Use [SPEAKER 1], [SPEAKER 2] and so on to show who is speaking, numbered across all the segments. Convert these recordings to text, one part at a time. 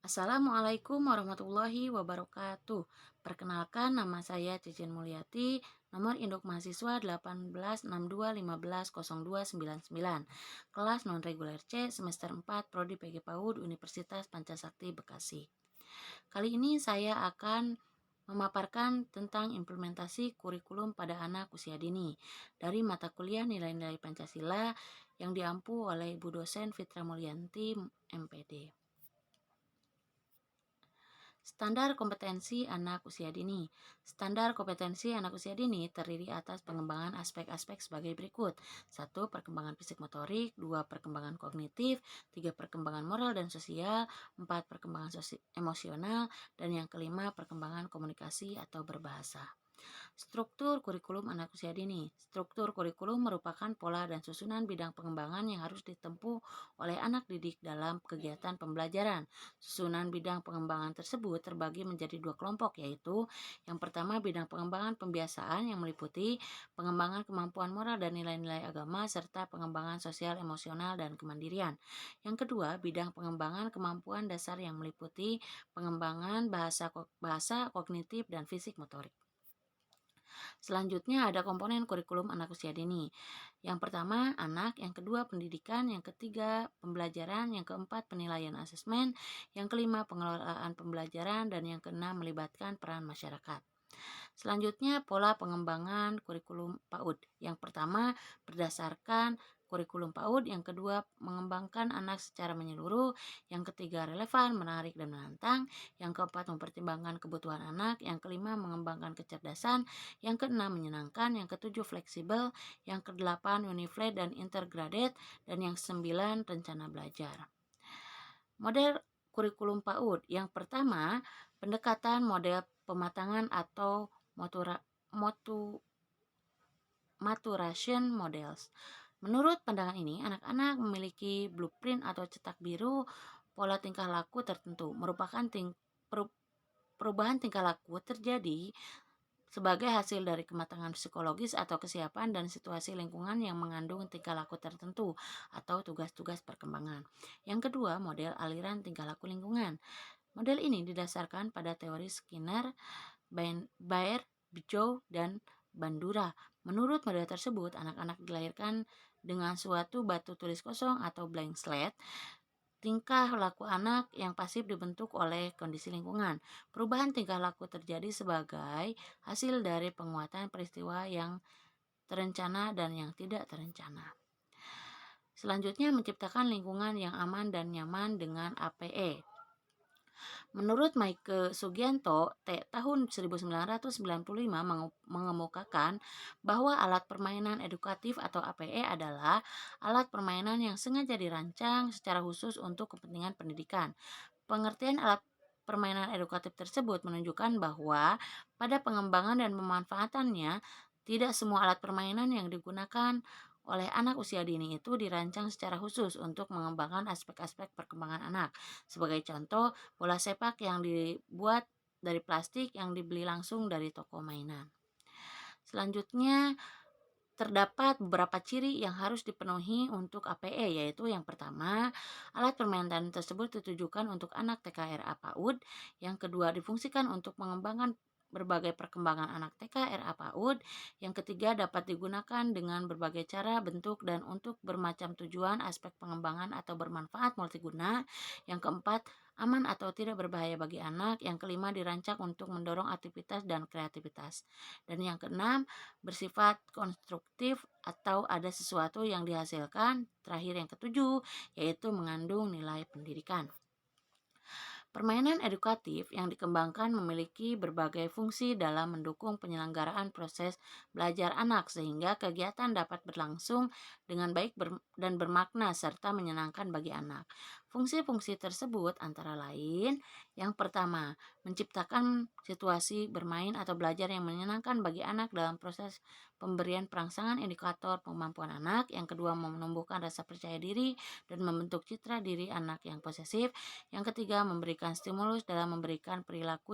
[SPEAKER 1] Assalamualaikum warahmatullahi wabarakatuh. Perkenalkan, nama saya Cicin Mulyati, nomor induk mahasiswa 1862150299, kelas non reguler C, semester 4, Prodi PG PAUD, Universitas Pancasakti Bekasi. Kali ini saya akan memaparkan tentang implementasi kurikulum pada anak usia dini dari mata kuliah nilai-nilai Pancasila yang diampu oleh Ibu dosen Fitra Mulyanti, MPD. Standar kompetensi anak usia dini. Standar kompetensi anak usia dini terdiri atas pengembangan aspek-aspek sebagai berikut. 1. Perkembangan fisik motorik. 2. Perkembangan kognitif. 3. Perkembangan moral dan sosial. 4. Perkembangan emosional. Dan yang kelima, perkembangan komunikasi atau berbahasa. Struktur kurikulum anak usia dini. Struktur kurikulum merupakan pola dan susunan bidang pengembangan yang harus ditempuh oleh anak didik dalam kegiatan pembelajaran. Susunan bidang pengembangan tersebut terbagi menjadi dua kelompok, yaitu yang pertama bidang pengembangan pembiasaan yang meliputi pengembangan kemampuan moral dan nilai-nilai agama serta pengembangan sosial, emosional, dan kemandirian. Yang kedua, bidang pengembangan kemampuan dasar yang meliputi pengembangan bahasa kognitif dan fisik motorik. Selanjutnya ada komponen kurikulum anak usia dini. Yang pertama anak, yang kedua pendidikan, yang ketiga pembelajaran, yang keempat penilaian asesmen, yang kelima pengelolaan pembelajaran, dan yang keenam melibatkan peran masyarakat. Selanjutnya pola pengembangan kurikulum PAUD. Yang pertama berdasarkan kurikulum PAUD, yang kedua mengembangkan anak secara menyeluruh, yang ketiga relevan, menarik, dan menantang, yang keempat mempertimbangkan kebutuhan anak, yang kelima mengembangkan kecerdasan, yang keenam menyenangkan, yang ketujuh fleksibel, yang kedelapan uniflet dan intergraded, dan yang sembilan rencana belajar. Model kurikulum PAUD. Yang pertama, pendekatan model pematangan atau maturation models. Menurut pandangan ini, anak-anak memiliki blueprint atau cetak biru pola tingkah laku tertentu. Merupakan perubahan tingkah laku terjadi sebagai hasil dari kematangan psikologis atau kesiapan dan situasi lingkungan yang mengandung tingkah laku tertentu atau tugas-tugas perkembangan. Yang kedua, model aliran tingkah laku lingkungan. Model ini didasarkan pada teori Skinner, Baer, Bijou, dan Bandura. Menurut model tersebut, anak-anak dilahirkan dengan suatu batu tulis kosong atau blank slate. Tingkah laku anak yang pasif dibentuk oleh kondisi lingkungan. Perubahan tingkah laku terjadi sebagai hasil dari penguatan peristiwa yang terencana dan yang tidak terencana. Selanjutnya, menciptakan lingkungan yang aman dan nyaman dengan APE. Menurut Maike Sugianto, tahun 1995 mengemukakan bahwa alat permainan edukatif atau APE adalah alat permainan yang sengaja dirancang secara khusus untuk kepentingan pendidikan. Pengertian alat permainan edukatif tersebut menunjukkan bahwa pada pengembangan dan pemanfaatannya, tidak semua alat permainan yang digunakan oleh anak usia dini itu dirancang secara khusus untuk mengembangkan aspek-aspek perkembangan anak. Sebagai contoh, bola sepak yang dibuat dari plastik yang dibeli langsung dari toko mainan. Selanjutnya, terdapat beberapa ciri yang harus dipenuhi untuk APE, yaitu yang pertama, alat permainan tersebut ditujukan untuk anak TK-RA PAUD. Yang kedua, difungsikan untuk mengembangkan berbagai perkembangan anak TK-RA PAUD. Yang ketiga, dapat digunakan dengan berbagai cara, bentuk, dan untuk bermacam tujuan, aspek pengembangan atau bermanfaat multiguna. Yang keempat, aman atau tidak berbahaya bagi anak. Yang kelima, dirancang untuk mendorong aktivitas dan kreativitas. Dan yang keenam, bersifat konstruktif atau ada sesuatu yang dihasilkan. Terakhir yang ketujuh, yaitu mengandung nilai pendidikan. Permainan edukatif yang dikembangkan memiliki berbagai fungsi dalam mendukung penyelenggaraan proses belajar anak sehingga kegiatan dapat berlangsung dengan baik dan bermakna serta menyenangkan bagi anak. Fungsi-fungsi tersebut antara lain, yang pertama, menciptakan situasi bermain atau belajar yang menyenangkan bagi anak dalam proses pemberian perangsangan indikator kemampuan anak. Yang kedua, menumbuhkan rasa percaya diri dan membentuk citra diri anak yang posesif. Yang ketiga, memberikan stimulus dalam memberikan perilaku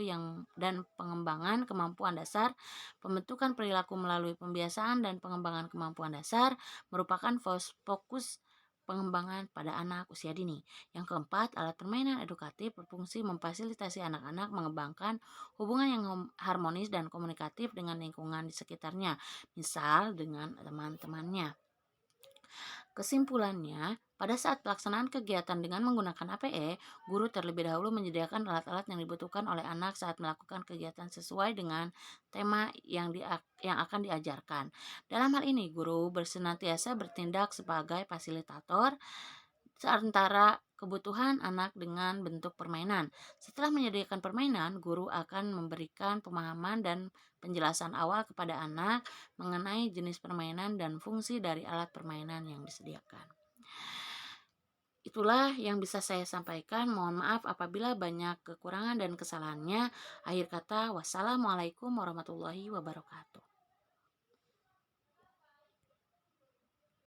[SPEAKER 1] dan pengembangan kemampuan dasar. Pembentukan perilaku melalui pembiasaan dan pengembangan kemampuan dasar merupakan fokus pengembangan pada anak usia dini. Yang keempat, alat permainan edukatif berfungsi memfasilitasi anak-anak mengembangkan hubungan yang harmonis dan komunikatif dengan lingkungan di sekitarnya, misal dengan teman-temannya. Kesimpulannya, pada saat pelaksanaan kegiatan dengan menggunakan APE, guru terlebih dahulu menyediakan alat-alat yang dibutuhkan oleh anak saat melakukan kegiatan sesuai dengan tema yang akan diajarkan. Dalam hal ini, guru bersenantiasa bertindak sebagai fasilitator antara kebutuhan anak dengan bentuk permainan. Setelah menyediakan permainan, guru akan memberikan pemahaman dan penjelasan awal kepada anak mengenai jenis permainan dan fungsi dari alat permainan yang disediakan. Itulah yang bisa saya sampaikan. Mohon maaf apabila banyak kekurangan dan kesalahannya. Akhir kata, wassalamualaikum warahmatullahi wabarakatuh.